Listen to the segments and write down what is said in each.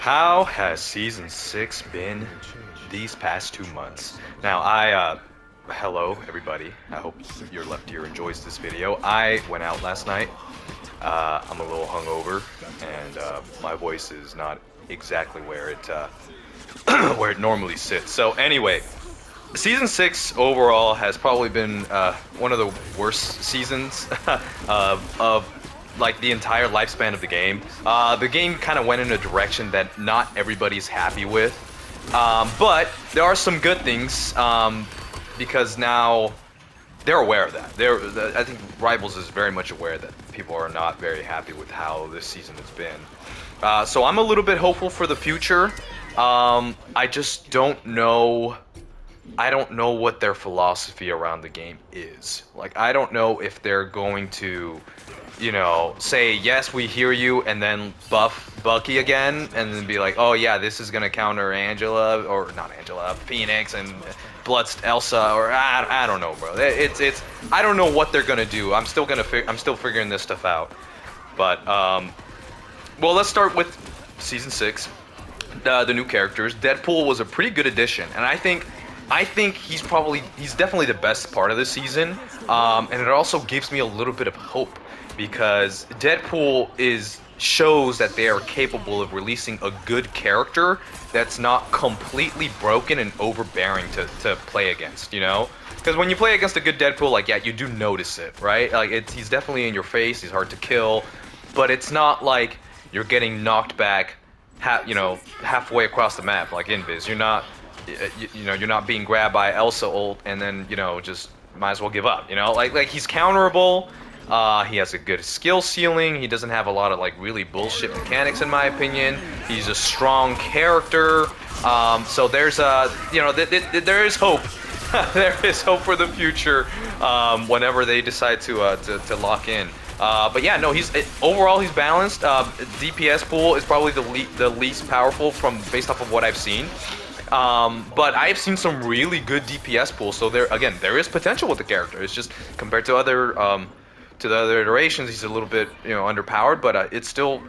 How has season 6 been these past 2 months? Now, hello everybody. I hope your left ear enjoys this video. I went out last night. I'm a little hungover, and my voice is not exactly where it where it normally sits. So anyway, season 6 overall has probably been one of the worst seasons of like the entire lifespan of the game. The game kind of went in a direction that not everybody's happy with, but there are some good things because now they're aware of that. I think Rivals is very much aware that people are not very happy with how this season has been. So I'm a little bit hopeful for the future. I just don't know. I don't know what their philosophy around the game is. Like, I don't know if they're going to, say, yes, we hear you, and then buff Bucky again, and then be like, oh yeah, this is gonna counter Angela, or not Angela, Phoenix, and Blood's Elsa, or I don't know, bro. It's I don't know what they're gonna do. I'm still figuring this stuff out. But well, let's start with season 6. The new characters. Deadpool was a pretty good addition, and I think he's definitely the best part of the season, and it also gives me a little bit of hope because Deadpool shows that they are capable of releasing a good character that's not completely broken and overbearing to play against, Because when you play against a good Deadpool, like, yeah, you do notice it, right? Like, he's definitely in your face, he's hard to kill, but it's not like you're getting knocked back, halfway across the map like Invis. You're not being grabbed by Elsa ult and then, just might as well give up, Like he's counterable. He has a good skill ceiling. He doesn't have a lot of like really bullshit mechanics in my opinion. He's a strong character. So there's there is hope. There is hope for the future whenever they decide to lock in. But yeah, no, overall he's balanced. DPS pool is probably the least powerful based off of what I've seen. But I've seen some really good DPS pools, so there is potential with the character. It's just compared to the other iterations, he's a little bit underpowered, but it's still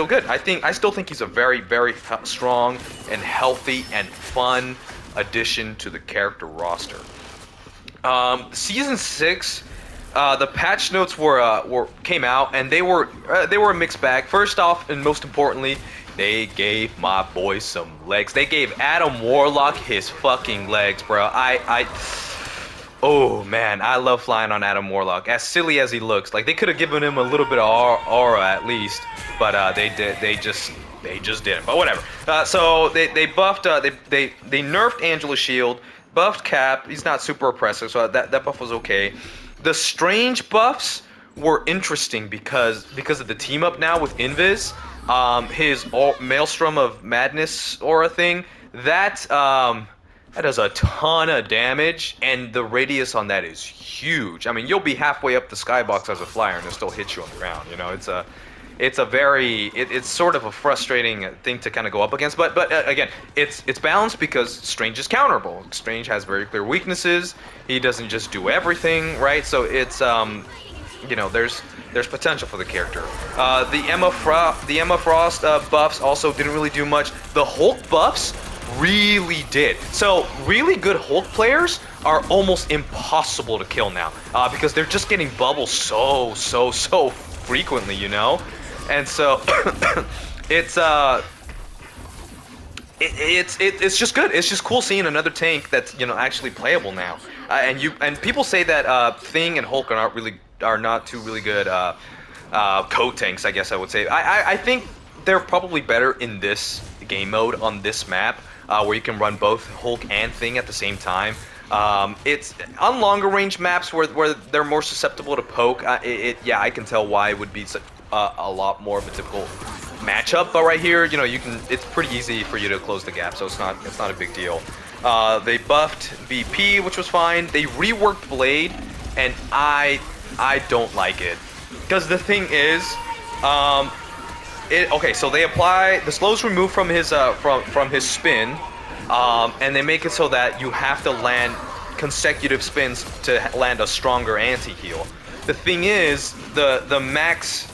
good. I still think he's a very, very strong and healthy and fun addition to the character roster. Season 6. The patch notes came out, and they were a mixed bag. First off, and most importantly, they gave my boy some legs. They gave Adam Warlock his fucking legs, bro. Oh man, I love flying on Adam Warlock. As silly as he looks, like they could have given him a little bit of aura at least, but they just didn't. But whatever. So they buffed. They nerfed Angela's shield, buffed Cap. He's not super oppressive, so that buff was okay. The strange buffs were interesting because of the team up now with Invis. His Maelstrom of Madness aura thing, that does a ton of damage, and the radius on that is huge. I mean, you'll be halfway up the skybox as a flyer and it'll still hit you on the ground. It's sort of a frustrating thing to kind of go up against. But again, it's balanced because Strange is counterable. Strange has very clear weaknesses. He doesn't just do everything, right? So it's there's potential for the character. The Emma Frost buffs also didn't really do much. The Hulk buffs really did. So really good Hulk players are almost impossible to kill now because they're just getting bubbles so frequently, and so it's just good. It's just cool seeing another tank that's actually playable now. And people say that Thing and Hulk are not two really good code tanks, I guess I would say. I think they're probably better in this game mode on this map, where you can run both Hulk and Thing at the same time. It's on longer range maps where they're more susceptible to poke. I can tell why it would be a lot more of a difficult matchup. But right here, it's pretty easy for you to close the gap, so it's not a big deal. They buffed BP, which was fine. They reworked Blade, and I don't like it because the thing is, so they apply the slows removed from his spin, and they make it so that you have to land consecutive spins to land a stronger anti-heal. The thing is, the max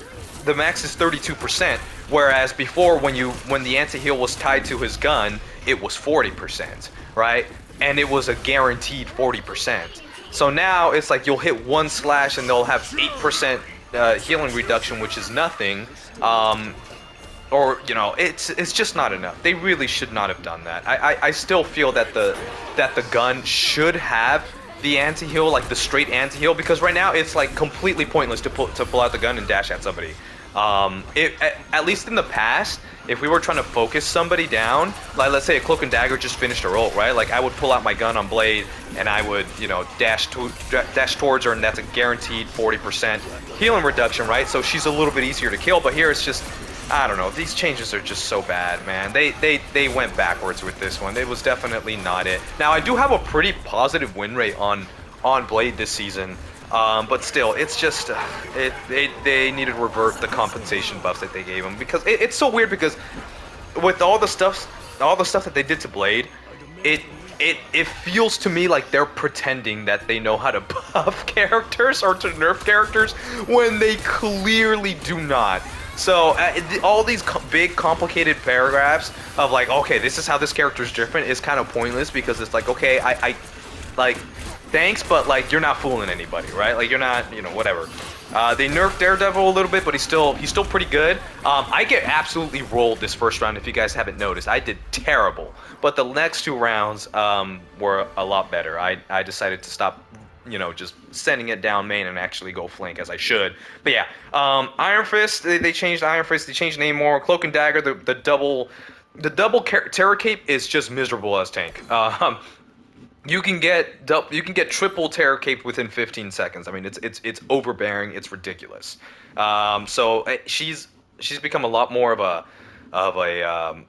is 32%, Whereas before, when the anti-heal was tied to his gun, it was 40%, right? And it was a guaranteed 40%. So now it's like you'll hit one slash and they'll have 8% healing reduction, which is nothing. Or it's just not enough. They really should not have done that. I still feel that the gun should have the anti-heal, like the straight anti-heal, because right now it's like completely pointless to pull out the gun and dash at somebody. At least in the past, if we were trying to focus somebody down, like let's say a cloak and dagger just finished her ult, right? Like I would pull out my gun on Blade and I would, dash towards her, and that's a guaranteed 40% healing reduction, right? So she's a little bit easier to kill. But here it's just, I don't know. These changes are just so bad, man. They went backwards with this one. It was definitely not it. Now I do have a pretty positive win rate on Blade this season. But still, it's just they need to revert the compensation buffs that they gave him, because it's so weird, because with all the stuff that they did to Blade, it feels to me like they're pretending that they know how to buff characters or to nerf characters when they clearly do not. So all these big complicated paragraphs of like, okay, this is how this character is different is kind of pointless, because it's like, okay, I like, thanks, but like you're not fooling anybody, right? Like you're not, whatever. They nerfed Daredevil a little bit, but he's still pretty good. I get absolutely rolled this first round. If you guys haven't noticed, I did terrible. But the next two rounds were a lot better. I decided to stop, just sending it down main and actually go flank as I should. But yeah, Iron Fist. They changed Iron Fist. They changed Namor. Cloak and Dagger. The double Terror Cape is just miserable as tank. You can get triple Terror Cape within 15 seconds. I mean, it's overbearing. It's ridiculous. So she's become a lot more of a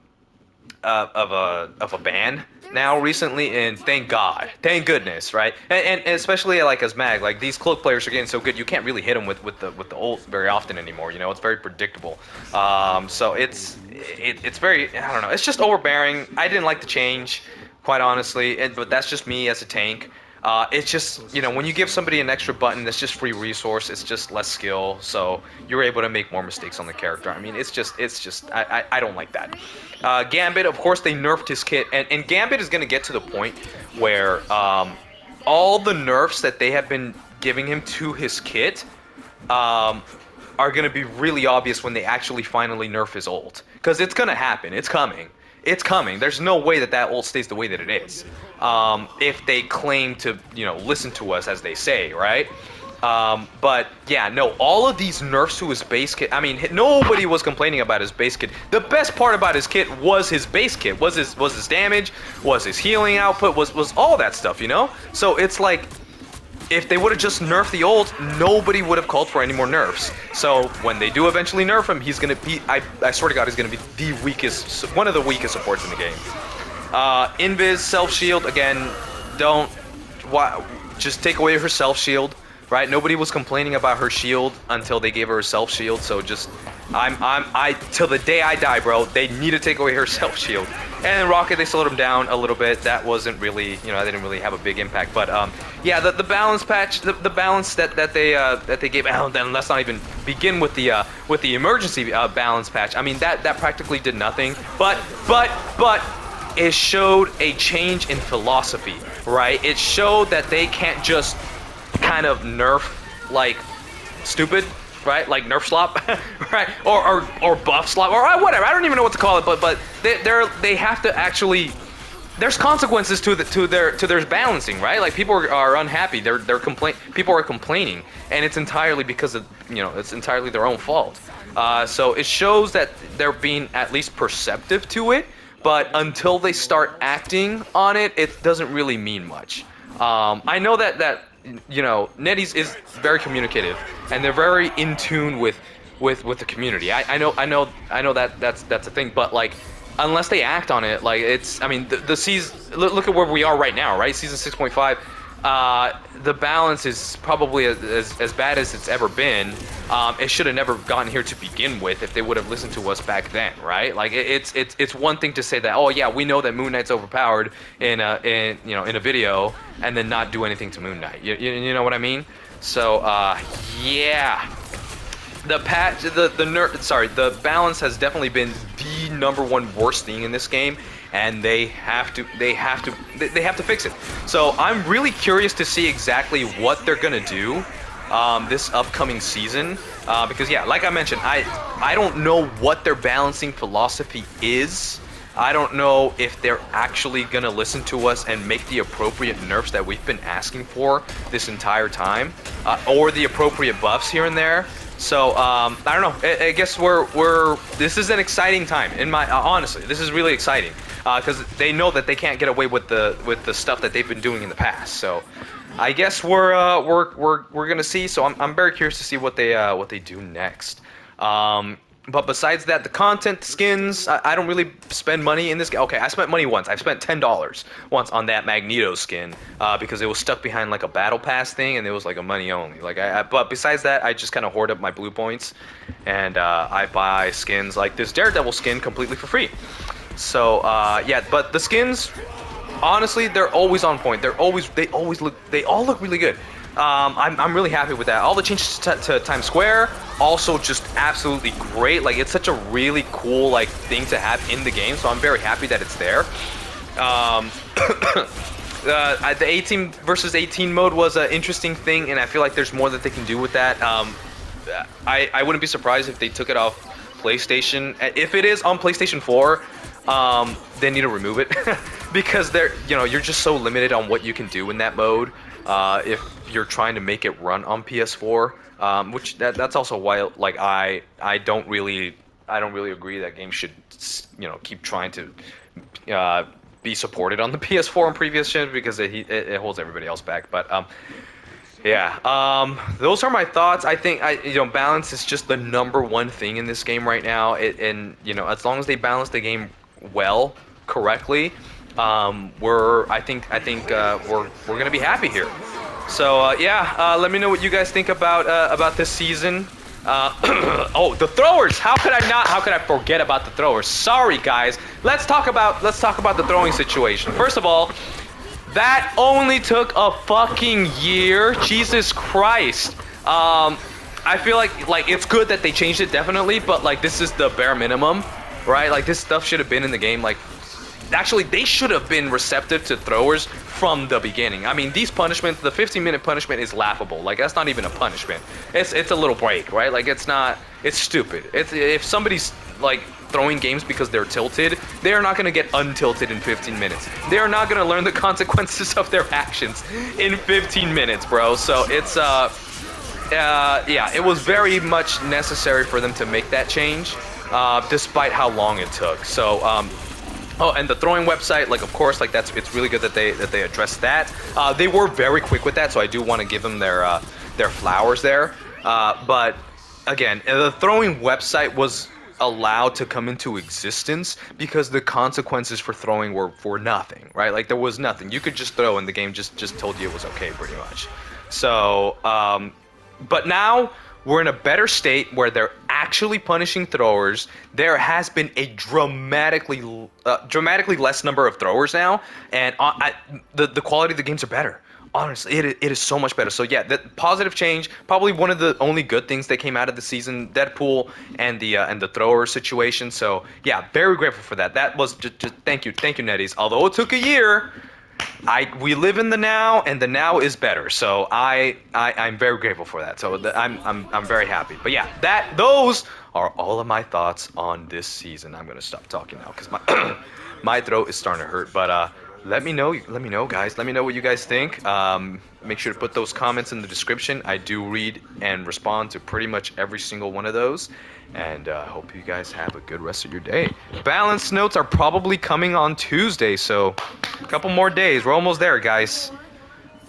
ban now recently, and thank goodness, right? And especially like as Mag, like these cloak players are getting so good, you can't really hit them with the ult very often anymore. It's very predictable. So it's very, I don't know. It's just overbearing. I didn't like the change, quite honestly, but that's just me as a tank. It's just, when you give somebody an extra button, that's just free resource. It's just less skill, so you're able to make more mistakes on the character. I mean, it's just, I don't like that. Gambit, of course, they nerfed his kit, and Gambit is going to get to the point where all the nerfs that they have been giving him to his kit are going to be really obvious when they actually finally nerf his ult. Because it's going to happen. It's coming. It's coming. There's no way that ult stays the way that it is. If they claim to, listen to us, as they say, right? But yeah, no, all of these nerfs to his base kit, I mean, nobody was complaining about his base kit. The best part about his kit was his base kit, was his damage, was his healing output, was all that stuff, So it's like, if they would have just nerfed the ult, nobody would have called for any more nerfs. So when they do eventually nerf him, he's gonna be, I swear to God, he's gonna be one of the weakest supports in the game. Invis, self-shield, again, just take away her self-shield, right? Nobody was complaining about her shield until they gave her a self-shield, so just, till the day I die, bro, they need to take away her self-shield. And then Rocket, they slowed him down a little bit. That wasn't really, they didn't really have a big impact. But yeah, the balance patch, the balance that they gave. Oh, then let's not even begin with the emergency balance patch. I mean, that practically did nothing. But it showed a change in philosophy, right? It showed that they can't just kind of nerf like stupid, right? Like nerf slop, right? Or buff slop, or whatever. I don't even know what to call it, but they have to actually. There's consequences to their balancing, right? Like people are unhappy. People are complaining, and it's entirely because of it's entirely their own fault. So it shows that they're being at least perceptive to it, but until they start acting on it, it doesn't really mean much. I know that NetEase is very communicative, and they're very in tune with the community. I know that that's a thing, but like, unless they act on it, like I mean, the season. Look at where we are right now, right? Season 6.5. The balance is probably as bad as it's ever been. It should have never gotten here to begin with if they would have listened to us back then, right? Like it's one thing to say that, oh yeah, we know that Moon Knight's overpowered in a video, and then not do anything to Moon Knight. You know what I mean? So yeah. the balance has definitely been the #1 worst thing in this game, and they have to fix it. So I'm really curious to see exactly what they're gonna do this upcoming season, because yeah, like I mentioned, I don't know what their balancing philosophy is. I don't know if they're actually gonna listen to us and make the appropriate nerfs that we've been asking for this entire time, or the appropriate buffs here and there. So I don't know. I guess this is an exciting time. Honestly, this is really exciting because they know that they can't get away with the stuff that they've been doing in the past. So I guess we're gonna see. So I'm very curious to see what they do next. But besides that, the content, the skins, I don't really spend money in this game. Okay, I spent money once. I've spent $10 once on that Magneto skin because it was stuck behind like a battle pass thing, and it was like a money only. Like but besides that, I just kind of hoard up my blue points, and I buy skins like this Daredevil skin completely for free. So yeah, but the skins, honestly, they're always on point. They all look really good. I'm really happy with that. All the changes to Times Square, also just absolutely great. Like, it's such a really cool like thing to have in the game, so I'm very happy that it's there. The 18 versus 18 mode was an interesting thing, and I feel like there's more that they can do with that. I wouldn't be surprised if they took it off PlayStation. If it is on PlayStation 4, they need to remove it because you're just so limited on what you can do in that mode. If you're trying to make it run on PS4, which that's also why like I don't really agree that games should keep trying to be supported on the PS4 and previous gen because it holds everybody else back. But yeah, those are my thoughts. I think balance is just the #1 thing in this game right now. And as long as they balance the game well, correctly, I think we're gonna be happy here. So yeah, let me know what you guys think about this season. Oh, the throwers! How could I forget about the throwers? Sorry, guys. Let's talk about the throwing situation. First of all, that only took a fucking year. Jesus Christ. I feel like it's good that they changed it, definitely, but like this is the bare minimum, right? Like this stuff should have been in the game. Like, actually, they should have been receptive to throwers from the beginning. I mean, these punishments, the 15-minute punishment is laughable. Like, that's not even a punishment. It's a little break, right? Like, it's stupid. If somebody's like throwing games because they're tilted, they are not going to get untilted in 15 minutes. They are not going to learn the consequences of their actions in 15 minutes, bro. So it's yeah, it was very much necessary for them to make that change, despite how long it took. So oh, and the throwing website, like, of course, like it's really good that they addressed that. They were very quick with that, so I do want to give them their flowers there. But again, the throwing website was allowed to come into existence because the consequences for throwing were for nothing, right? Like, there was nothing. You could just throw, and the game just told you it was okay, pretty much. So, but now we're in a better state where they're actually punishing throwers. There has been a dramatically less number of throwers now, and the quality of the games are better. Honestly, it is so much better. So yeah, the positive change, probably one of the only good things that came out of the season, Deadpool and the thrower situation. So yeah, very grateful for that. That was just thank you, Netties. Although it took a year, we live in the now, and the now is better. So I'm very grateful for that. So I'm very happy. But yeah, those are all of my thoughts on this season. I'm gonna stop talking now because my my throat is starting to hurt. But let me know, guys. Let me know what you guys think. Make sure to put those comments in the description. I do read and respond to pretty much every single one of those. And hope you guys have a good rest of your day. Balance notes are probably coming on Tuesday, so a couple more days. We're almost there, guys.